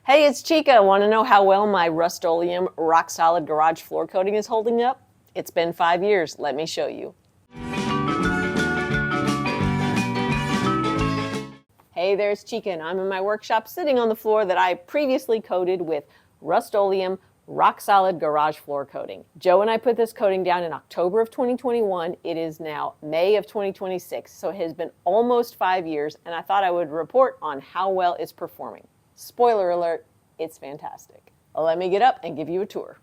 Hey, it's Chica. Want to know how well my Rust-Oleum RockSolid garage floor coating is holding up? It's been 5 years. Let me show you. Hey, there's Chica, and I'm in my workshop sitting on the floor that I previously coated with Rust-Oleum RockSolid garage floor coating. Joe and I put this coating down in October of 2021. It is now May of 2026, so it has been almost 5 years, and I thought I would report on how well it's performing. Spoiler alert, it's fantastic. Let me get up and give you a tour.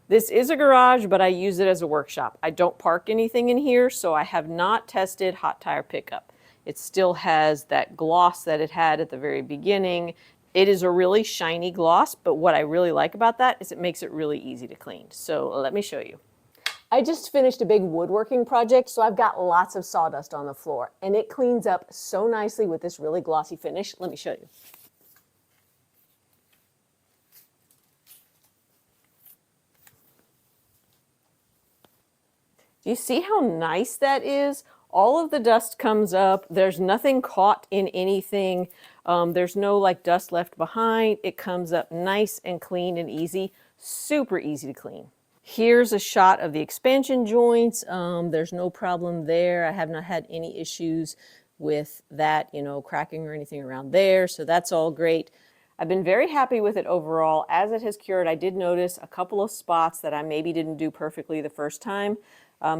This is a garage, but I use it as a workshop. I don't park anything in here, so I have not tested hot tire pickup. It still has that gloss that it had at the very beginning. It is a really shiny gloss, but what I really like about that is it makes it really easy to clean. So let me show you. I just finished a big woodworking project, so I've got lots of sawdust on the floor, and it cleans up so nicely with this really glossy finish. Let me show you. Do you see how nice that is? All of the dust comes up. There's nothing caught in anything. There's no like dust left behind. It comes up nice and clean and easy. Super easy to clean. Here's a shot of the expansion joints. There's no problem there. I have not had any issues with that, cracking or anything around there. So that's all great. I've been very happy with it overall. As it has cured, I did notice a couple of spots that I maybe didn't do perfectly the first time.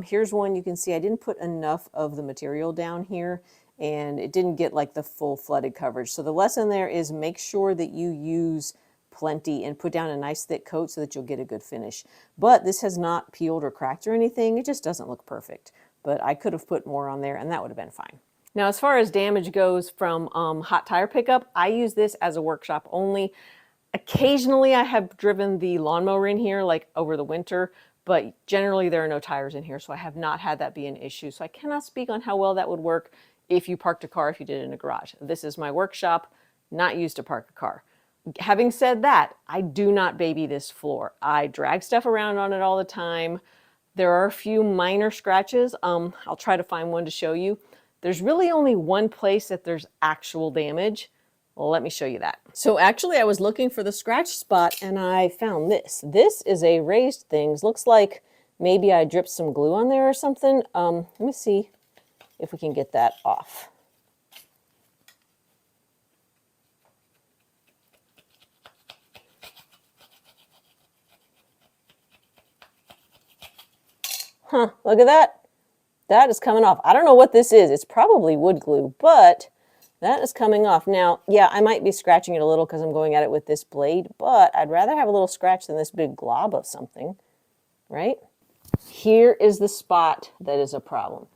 Here's one you can see I didn't put enough of the material down here, and it didn't get like the full flooded coverage. So the lesson there is make sure that you use plenty and put down a nice thick coat so that you'll get a good finish. But this has not peeled or cracked or anything. It just doesn't look perfect. But I could have put more on there and that would have been fine. Now, as far as damage goes from hot tire pickup, I use this as a workshop only. Occasionally I have driven the lawnmower in here like over the winter, but generally there are no tires in here, so I have not had that be an issue. So I cannot speak on how well that would work if you parked a car, if you did it in a garage. This is my workshop, not used to park a car. Having said that, I do not baby this floor. I drag stuff around on it all the time. There are a few minor scratches. I'll try to find one to show you. There's really only one place that there's actual damage. Well, let me show you that. So actually I was looking for the scratch spot and I found this. This is a raised thing. Looks like maybe I dripped some glue on there or something. Let me see if we can get that off. Huh, look at that. That is coming off. I don't know what this is. It's probably wood glue, but that is coming off. Now, yeah, I might be scratching it a little because I'm going at it with this blade, but I'd rather have a little scratch than this big glob of something, right? Here is the spot that is a problem.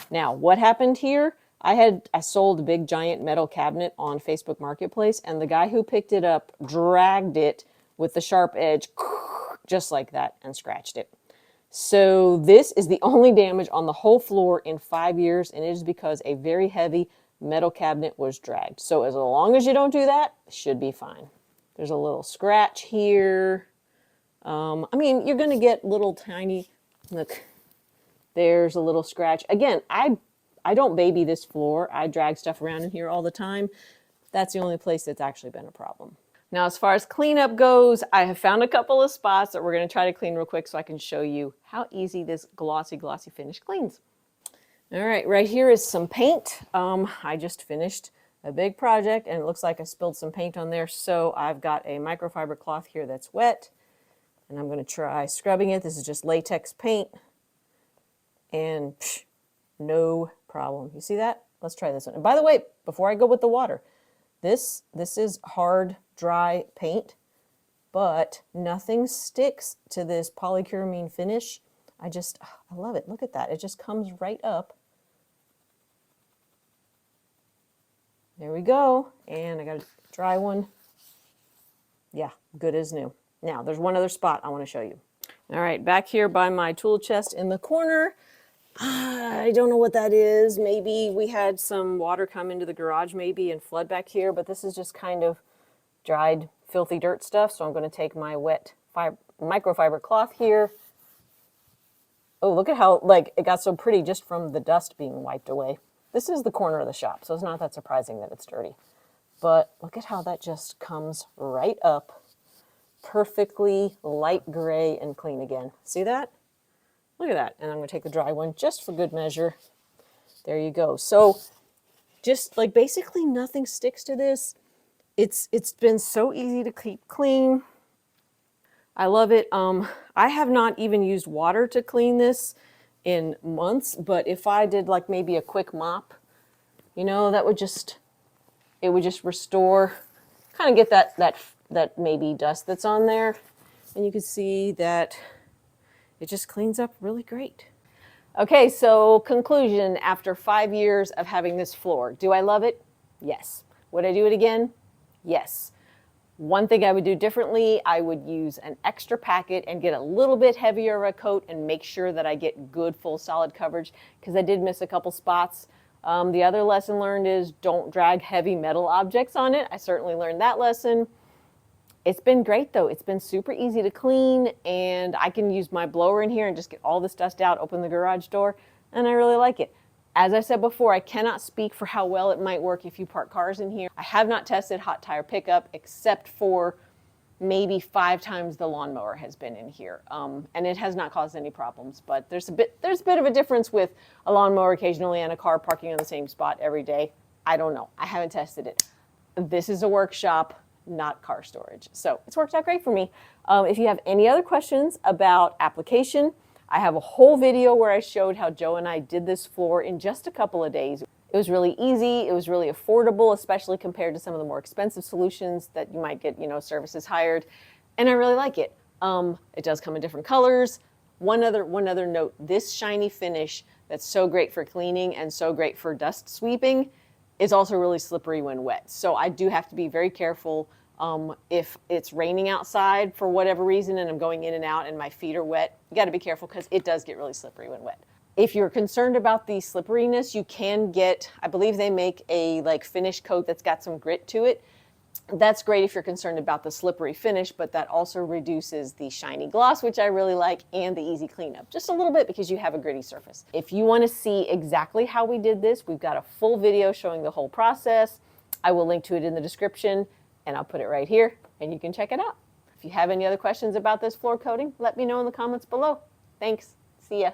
Now, what happened here? I sold a big giant metal cabinet on Facebook Marketplace, and the guy who picked it up dragged it with the sharp edge just like that and scratched it. So this is the only damage on the whole floor in 5 years, and it is because a very heavy metal cabinet was dragged. So as long as you don't do that, it should be fine. There's a little scratch here. I mean, you're going to get little tiny, look, there's a little scratch. Again, I don't baby this floor. I drag stuff around in here all the time. That's the only place that's actually been a problem. Now, as far as cleanup goes, I have found a couple of spots that we're going to try to clean real quick so I can show you how easy this glossy finish cleans. All right here is some paint. I just finished a big project and it looks like I spilled some paint on there. So I've got a microfiber cloth here that's wet and I'm going to try scrubbing it. This is just latex paint and no problem. You see that? Let's try this one. And by the way, before I go with the water, this is hard, dry paint, but nothing sticks to this polycuramine finish. I love it. Look at that. It just comes right up. There we go. And I got a dry one. Yeah, good as new. Now, there's one other spot I want to show you. All right, back here by my tool chest in the corner. I don't know what that is. Maybe we had some water come into the garage maybe and flood back here, but this is just kind of dried, filthy dirt stuff. So I'm going to take my wet microfiber cloth here. Oh, look at how it got so pretty just from the dust being wiped away. This is the corner of the shop, so it's not that surprising that it's dirty. but look at how that just comes right up, perfectly light gray and clean again. See that? Look at that. And I'm going to take the dry one just for good measure. There you go. So just like basically nothing sticks to this. It's been so easy to keep clean. I love it. I have not even used water to clean this in months, but if I did like maybe a quick mop, you know, that would just, it would just restore, kind of get that maybe dust that's on there. And you can see that it just cleans up really great. Okay, so conclusion after 5 years of having this floor. Do I love it? Yes. Would I do it again? Yes. One thing I would do differently, I would use an extra packet and get a little bit heavier of a coat and make sure that I get good full solid coverage, because I did miss a couple spots. The other lesson learned is don't drag heavy metal objects on it. I certainly learned that lesson. It's been great though. It's been super easy to clean, and I can use my blower in here and just get all this dust out, open the garage door, and I really like it. As I said before, I cannot speak for how well it might work if you park cars in here. I have not tested hot tire pickup except for maybe 5 times the lawnmower has been in here, and it has not caused any problems. But there's a bit of a difference with a lawnmower occasionally and a car parking in the same spot every day. I don't know. I haven't tested it. This is a workshop, not car storage. So it's worked out great for me. If you have any other questions about application, I have a whole video where I showed how Joe and I did this floor in just a couple of days. It was really easy. It was really affordable, especially compared to some of the more expensive solutions that you might get, you know, services hired. And I really like it. It does come in different colors. One other note, this shiny finish that's so great for cleaning and so great for dust sweeping is also really slippery when wet. So I do have to be very careful if it's raining outside for whatever reason and I'm going in and out and my feet are wet. You got to be careful because it does get really slippery when wet. If you're concerned about the slipperiness, you can get, I believe they make a like finish coat that's got some grit to it. That's great if you're concerned about the slippery finish, but that also reduces the shiny gloss, which I really like, and the easy cleanup. Just a little bit because you have a gritty surface. If you want to see exactly how we did this, we've got a full video showing the whole process. I will link to it in the description, and I'll put it right here, and you can check it out. If you have any other questions about this floor coating, let me know in the comments below. Thanks. See ya.